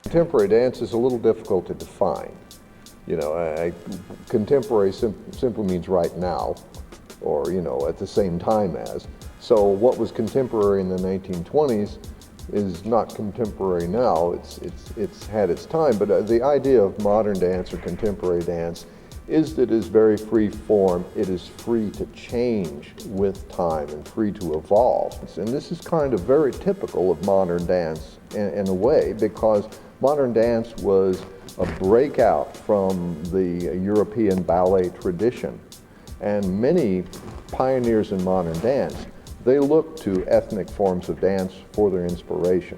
Contemporary dance is a little difficult to define. Contemporary simply means right now, or at the same time as. So what was contemporary in the 1920s is not contemporary now. It's had its time, but the idea of modern dance or contemporary dance is that it is very free form. It is free to change with time and free to evolve. And this is kind of very typical of modern dance in a way, because modern dance was a breakout from the European ballet tradition. And many pioneers in modern dance, they look to ethnic forms of dance for their inspiration.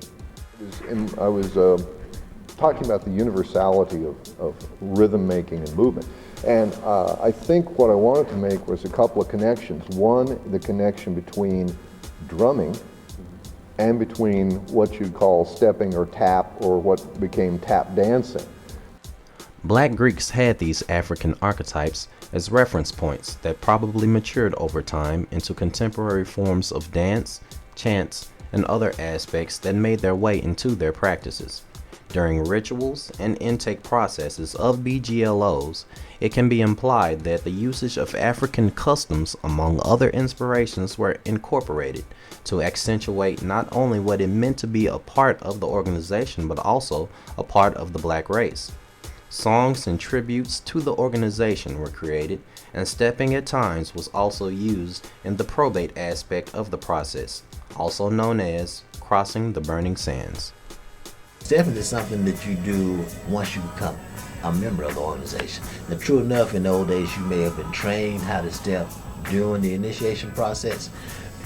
I was talking about the universality of rhythm making and movement. And I think what I wanted to make was a couple of connections. One, the connection between drumming and between what you'd call stepping or tap, or what became tap dancing. Black Greeks had these African archetypes as reference points that probably matured over time into contemporary forms of dance, chants, and other aspects that made their way into their practices. During rituals and intake processes of BGLOs, it can be implied that the usage of African customs among other inspirations were incorporated to accentuate not only what it meant to be a part of the organization, but also a part of the black race. Songs and tributes to the organization were created, and stepping at times was also used in the probate aspect of the process, also known as crossing the burning sands. Stepping is something that you do once you become a member of the organization. Now, true enough, in the old days, you may have been trained how to step during the initiation process,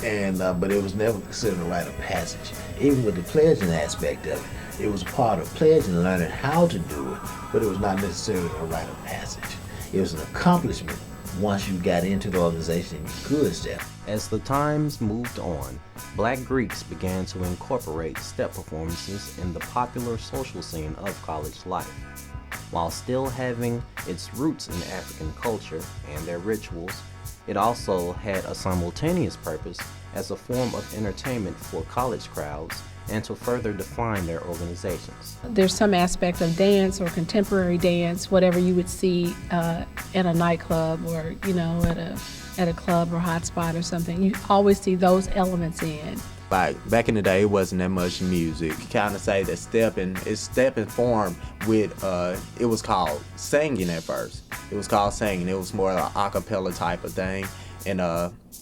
but it was never considered a rite of passage. Even with the pledging aspect of it, it was a part of pledging and learning how to do it, but it was not necessarily a rite of passage. It was an accomplishment once you got into the organization and you could step. As the times moved on, Black Greeks began to incorporate step performances in the popular social scene of college life. While still having its roots in African culture and their rituals, it also had a simultaneous purpose as a form of entertainment for college crowds and to further define their organizations. There's some aspect of dance or contemporary dance, whatever you would see in a nightclub or at a club or hotspot or something. You always see those elements in. Like back in the day, it wasn't that much music. You kind of say that stepping form with it was called singing at first. It was called singing. It was more like an a cappella type of thing, and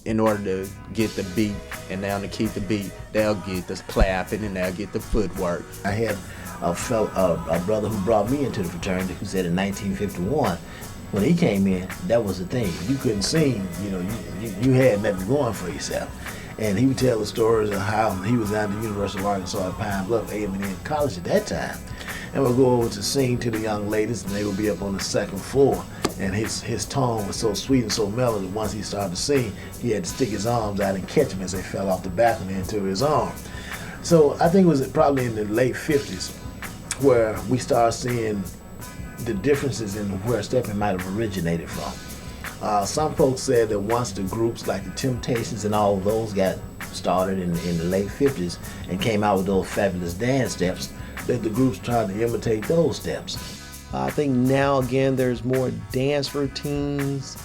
in order to get the beat, and now to keep the beat, they'll get the clapping and they'll get the footwork. I had a brother who brought me into the fraternity who said in 1951, when he came in, that was the thing. You couldn't sing, you had nothing going for yourself. And he would tell the stories of how he was down at the University of Arkansas at Pine Bluff, A&M College at that time, and would go over to sing to the young ladies, and they would be up on the second floor. And his tone was so sweet and so mellow that once he started to sing, he had to stick his arms out and catch them as they fell off the balcony into his arm. So I think it was probably in the late 50s where we started seeing the differences in where stepping might have originated from. Some folks said that once the groups like the Temptations and all of those got started in the late 50s and came out with those fabulous dance steps, that the groups tried to imitate those steps. I think now again there's more dance routines.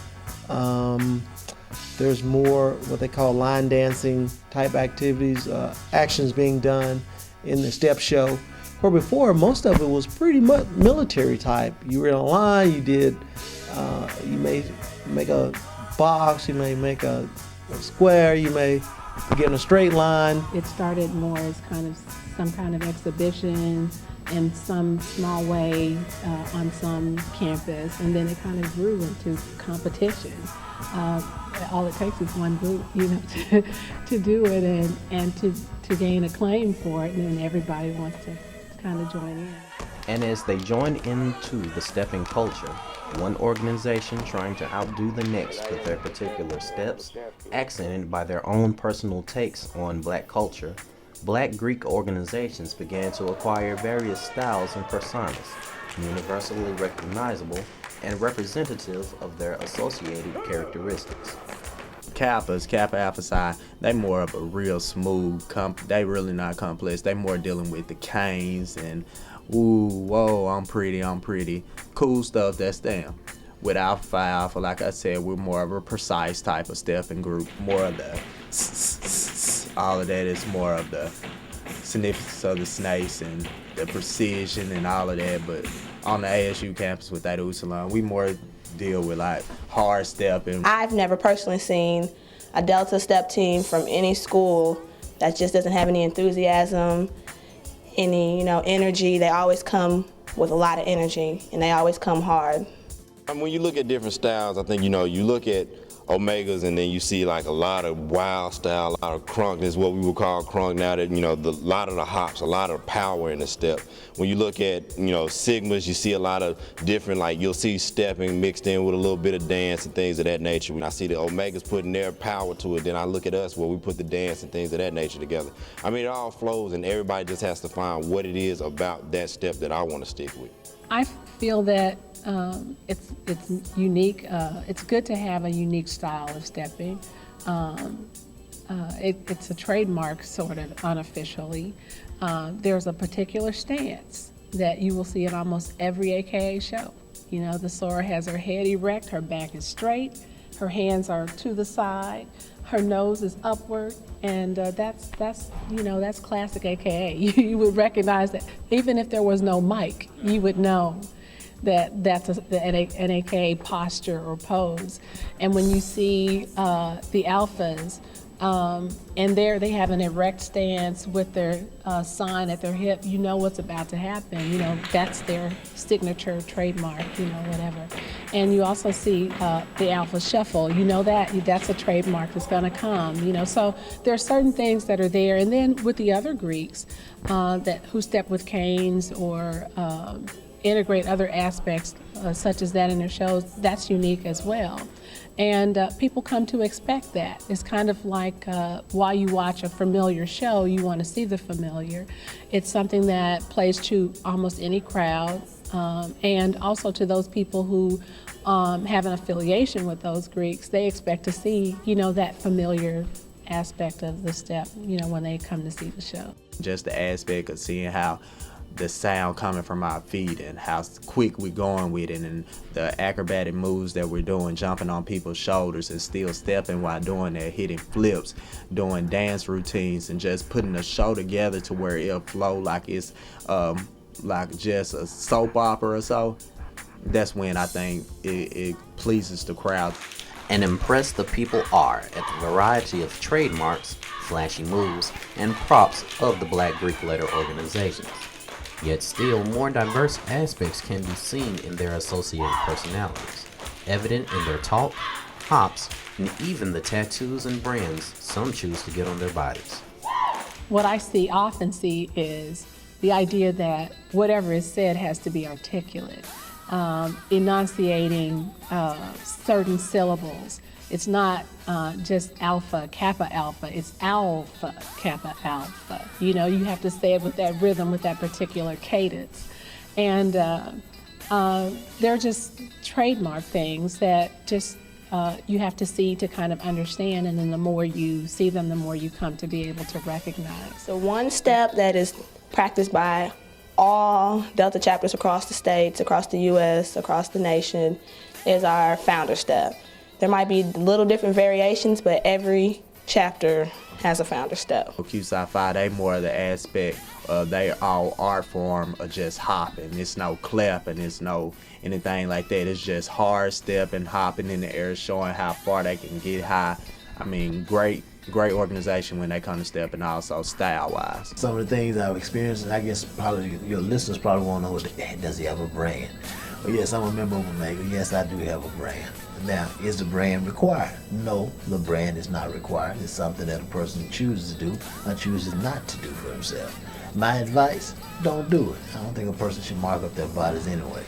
There's more what they call line dancing type activities, actions being done in the step show. Where before most of it was pretty much military type. You were in a line, you may make a box, you may make a square, you may get in a straight line. It started more as some kind of exhibition in some small way on some campus, and then it kind of grew into competition. All it takes is one group, to do it and to gain acclaim for it, and then everybody wants to kind of join in. And as they joined into the stepping culture, one organization trying to outdo the next with their particular steps, accented by their own personal takes on black culture, Black Greek organizations began to acquire various styles and personas, universally recognizable and representative of their associated characteristics. Kappa Alpha Psi, they more of a real smooth, they really not complex. They more dealing with the canes and ooh, whoa, I'm pretty. Cool stuff, that's them. With Alpha Phi Alpha, like I said, we're more of a precise type of stepping group. More of the all of that is more of the significance of the snakes and the precision and all of that. But on the ASU campus with that Usalon, we more deal with like hard stepping. I've never personally seen a Delta step team from any school that just doesn't have any enthusiasm, any energy. They always come with a lot of energy, and they always come hard. When you look at different styles, I think, you look at Omegas and then you see like a lot of wild style, a lot of crunk, is what we would call crunk now, that, a lot of the hops, a lot of power in the step. When you look at, Sigmas, you see a lot of different, like you'll see stepping mixed in with a little bit of dance and things of that nature. When I see the Omegas putting their power to it, then I look at us where we put the dance and things of that nature together. I mean, it all flows and everybody just has to find what it is about that step that I want to stick with. I feel that it's unique. It's good to have a unique style of stepping. It's a trademark, sort of unofficially. There's a particular stance that you will see in almost every AKA show. The Sora has her head erect, her back is straight, her hands are to the side, her nose is upward, and that's classic AKA. You would recognize that even if there was no mic, you would know that that's an AKA posture or pose. And when you see the alphas, and they have an erect stance with their sign at their hip, you know what's about to happen. That's their signature trademark, whatever. And you also see the alpha shuffle. That's a trademark that's going to come. So there are certain things that are there. And then with the other Greeks who step with canes or integrate other aspects such as that in their shows, that's unique as well. And people come to expect that. It's kind of like while you watch a familiar show, you want to see the familiar. It's something that plays to almost any crowd, and also to those people who have an affiliation with those Greeks. They expect to see, that familiar aspect of the step, when they come to see the show. Just the aspect of seeing how the sound coming from our feet and how quick we're going with it, and the acrobatic moves that we're doing, jumping on people's shoulders and still stepping while doing that, hitting flips, doing dance routines, and just putting the show together to where it'll flow like it's like just a soap opera or so. That's when I think it pleases the crowd. And impressed the people are at the variety of trademarks, flashy moves, and props of the Black Greek letter organizations. Yet still, more diverse aspects can be seen in their associated personalities, evident in their talk, hops, and even the tattoos and brands some choose to get on their bodies. What I often see is the idea that whatever is said has to be articulate, enunciating certain syllables. It's not just alpha, kappa, alpha. It's alpha, kappa, alpha. You have to say it with that rhythm, with that particular cadence. And they're just trademark things that just you have to see to kind of understand. And then the more you see them, the more you come to be able to recognize. So one step that is practiced by all Delta chapters across the states, across the U.S., across the nation, is our founder step. There might be little different variations, but every chapter has a founder step. Q Psi Phi, they more of the aspect they all art form of just hopping. It's no clapping, it's no anything like that. It's just hard stepping, hopping in the air, showing how far they can get high. I mean, great organization when they come to step, and also style-wise. Some of the things I've experienced, and I guess probably your listeners probably want to know, does he have a brand? Well, yes, I'm a member of Omega. Yes, I do have a brand. Now, is the brand required? No, the brand is not required. It's something that a person chooses to do or chooses not to do for himself. My advice, don't do it. I don't think a person should mark up their bodies anyway.